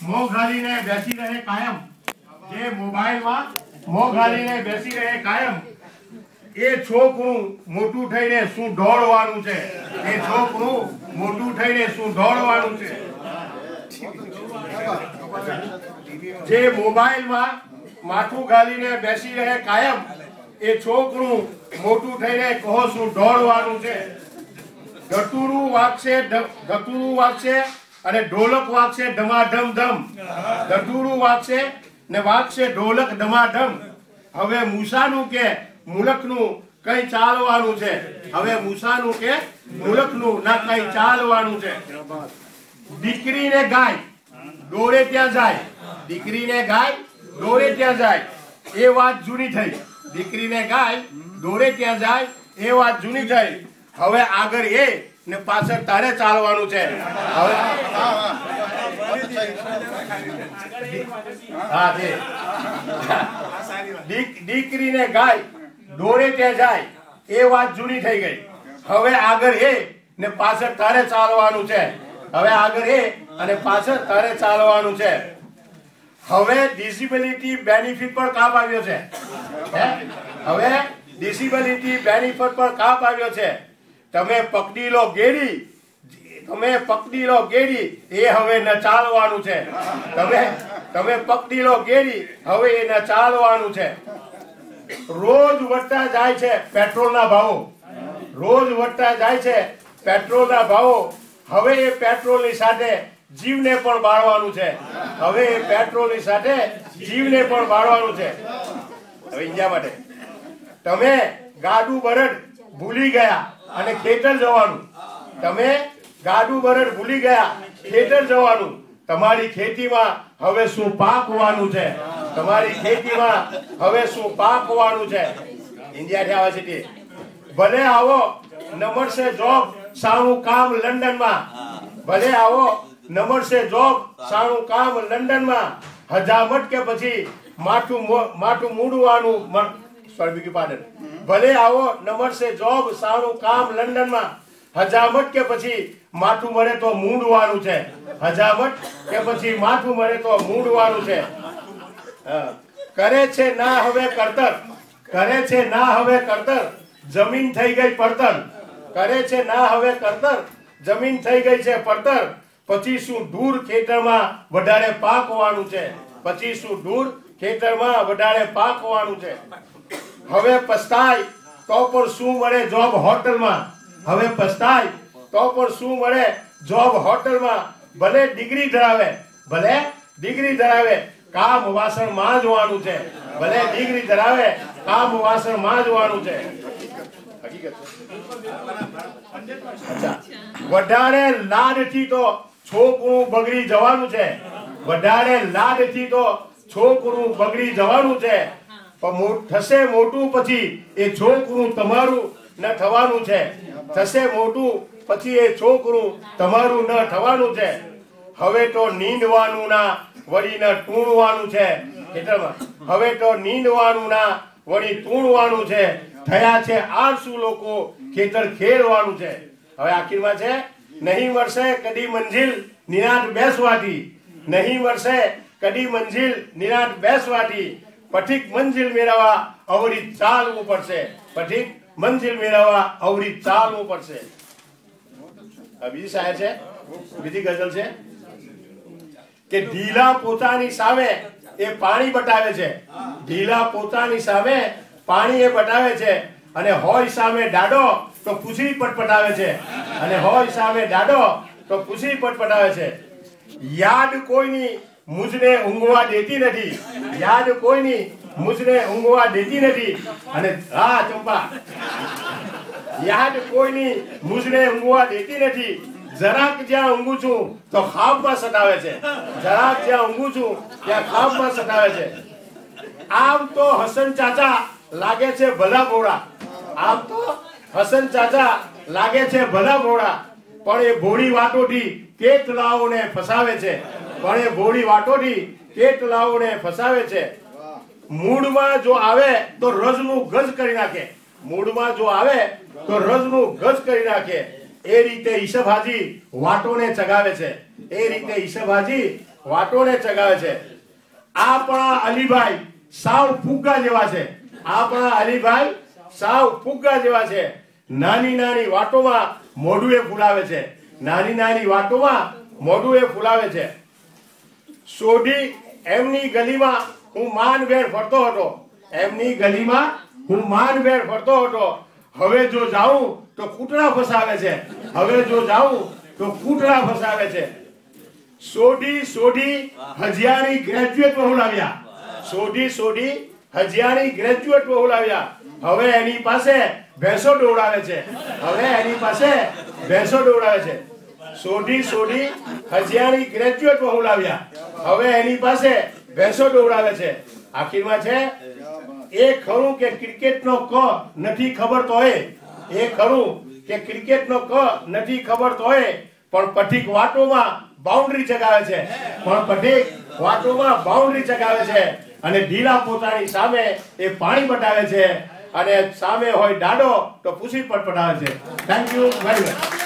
મોં ગાલીને બેસી રહે કાયમ, જે મોબાઈલમાં મોં ગાલીને બેસી રહે કાયમ, એ છોકરું મોટું થઈને શું દોડવાનું છે? એ છોકરું મોટું થઈને શું દોડવાનું છે? જે મોબાઈલમાં માથું ગાલીને બેસી રહે કાયમ, એ છોકરું મોટું થઈને કહો શું દોડવાનું છે? ધતુરું વાગશે અને ઢોલક વાગશે ધમાધમ ધમ. ધતુરું વાગશે ને વાગશે ઢોલક ધમાધમ. હવે મૂસાનું કે મુલકનું કઈ ચાલવાનું છે? હવે મૂસાનું કે મુલકનું ના કઈ ચાલવાનું છે? દીકરીને ગાય દોડે ત્યાં જાય, દીકરીને ગાય દોડે ત્યાં જાય, એ વાત જૂની થઈ. દીકરીને ગાય દોડે ત્યાં જાય, એ વાત જૂની થઈ. હવે આગળ એ ને પાછળ તારે ચાલવાનું છે. હવે હા છે દીકરીને ગાય દોડે ત્યાં જાય, એ વાત જૂની થઈ ગઈ. હવે આગળ એ ને પાછળ તારે ચાલવાનું છે. હવે આગળ એ અને પાછળ તારે ચાલવાનું છે. હવે ડિસેબિલિટી બેનિફિટ પર કાપ આવ્યો છે. હવે ડિસેબિલિટી બેનિફિટ પર કાપ આવ્યો છે. તમે પકડી લો ગેડી, તમે પકડી લો ગેડી, એ હવે ન ચાલવાનું છે. તમે પકડી લો ગેડી, હવે એ ન ચાલવાનું છે. રોજ વધતા જાય છે પેટ્રોલના ભાવો, રોજ વધતા જાય છે પેટ્રોલના ભાવો. હવે એ પેટ્રોલની સાથે જીવને પણ બાળવાનું છે. હવે એ પેટ્રોલની સાથે જીવને પણ બાળવાનું છે. હવે ઇન્ડિયા માટે તમે ગાડું બરડ ભૂલી ગયા અને ખેતર જવાનું. તમે ગાડું બરડ ભૂલી ગયા, ખેતર જવાનું. તમારી ખેતીમાં હવે શું પાકવાનું છે? તમારી ખેતીમાં હવે શું પાકવાનું છે? ઇન્ડિયાથી આવે છે. ભલે આવો ન મળશે જોબ, સારું કામ લંડનમાં. ભલે આવો ન મળશે જોબ, સારું કામ લંડનમાં. હજામત કે પછી માથું મૂડવાનું. ભલે આવો ન મળશે જોબ, સારું કામ લંડનમાં. હજામત કે પછી માથું મળે તો મૂંડવાનું છે. હજામત કે પછી માથું મળે તો મૂંડવાનું છે. કરે છે ના હવે કરતર, કરે છે ના હવે કરતર, જમીન થઈ ગઈ પડતર. કરે છે ના હવે કરતર, જમીન થઈ ગઈ છે પડતર. પછી શું દૂર ખેતરમાં વધારે પાકવાનું છે? પછી શું દૂર ખેતરમાં વધારે પાકવાનું છે? હવે પસ્તાય તો પણ શું મળે જોબ હોટલમાં? હવે પસ્તાય તો પણ શું મળે જોબ હોટલમાં? ભલે ડિગ્રી ધરાવે, ભલે ડિગ્રી ધરાવે, કામ વાસણ માંજવાનું છે. ભલે ડિગ્રી ધરાવે, કામ વાસણ માંજવાનું છે. વધારે લાડથી તો છોકરું બગડી જવાનું છે. વધારે લાડથી તો છોકરું બગડી જવાનું છે. પણ થશે મોટું પછી એ છોકરું તમારું ન થવાનું છે. થશે મોટું પછી એ છોકરું તમારું ન થવાનું છે. હવે તો નીંદવાનું ના વળી ન ટૂણવાનું છે. હવે તો નીંદવાનું ના વળી ટૂણવાનું છે. થયા છે આળસુ લોકો, ખેતર ખેડવાનું છે. હવે આખીરમાં છે, નહીં મળશે કદી મંજિલ નિરાંત બેસવાથી. નહીં મળશે કદી મંજિલ નિરાંત બેસવાથી. પથિક મંજિલ મેળવવા અવળી ચાલવું પડશે. પથિક મંજિલ મેળવવા અવળી ચાલવું પડશે. બીજી શાયર છે, બીજી ગઝલ છે કે ઢીલા પોતાની સામે એ પાણી બતાવે છે. ઢીલા પોતાની સામે પાણી એ બતાવે છે. અને હોય સામે દાડો તો પૂછડી પટપટાવે છે. અને હોય સામે દાડો તો પૂછડી પટપટાવે છે. યાદ કોઈની મુજને ઊંઘવા દેતી નથી. યાદ કોઈની મુજને ઊંઘવા દેતી નથી. અને હા ચંપા, યાદ કોઈની મુજને ઊંઘવા દેતી નથી. જરાક જ્યાં ઊંઘું છું તો ખાબમાં સતાવે છે. જરાક જ્યાં ઊંઘું છું ત્યાં ખાબમાં સતાવે છે. આમ તો હસન ચાચા લાગે છે ભલા ભોળા. આમ તો હસન ચાચા લાગે છે ભલા ભોળા. પણ એ ભોળી વાતોથી કેટલાઓને ફસાવે છે. પણ એ ભોળી વાતોથી કેટલાઓને ફસાવે છે. મૂડમાં જો આવે તો રજનું ગજ કરી નાખે. મૂડમાં જો આવે તો રજનું ગજ કરી નાખે. એ રીતે ઈશભાજી વાટોને ચગાવે છે. એ રીતે ઈશભાજી વાટોને ચગાવે છે. આપણા અલીભાઈ સાવ ફુગ્ગા જેવા છે. આપણા અલીભાઈ સાવ ફુગ્ગા જેવા છે. નાની નાની વાતોમાં મોઢું એ ફૂલાવે છે. નાની નાની વાતોમાં મોઢું એ ફૂલાવે છે. સોઢી એમની ગલીમાં હું માનભેર ફરતો હતો. એમની ગલીમાં હું માનભેર ફરતો હતો. હવે જો જાઉં તો કૂતરા ફસાવે છે. હવે જો જાઉં તો કૂતરા ફસાવે છે. સોઢી સોઢી હજીયાની ગ્રેજ્યુએટ વહુલાવ્યા. સોઢી સોઢી હજીયાની ગ્રેજ્યુએટ વહુલાવ્યા. હવે એની પાસે ભેંસો દોડાવે છે. હવે એની પાસે ભેંસો દોડાવે છે. સોઢી સોઢી હજીયાની ગ્રેજ્યુએટ વહુલાવ્યા. હવે એની પાસે ભેંસો દોડાવે છે. આખીરમાં છે એ ખરું કે ક્રિકેટનો ક નથી ખબર તોય. એ ખરું કે ક્રિકેટનો ક નથી ખબર તોય પણ પઠીક વાટોમાં બાઉન્ડ્રી ચગાવે છે. પણ પઠીક વાટોમાં બાઉન્ડ્રી ચગાવે છે. અને ઢીલા પોતાની સામે એ પાણી પટાવે છે. અને સામે હોય દાડો તો પૂછી પટપટાવે છે. Thank you very much.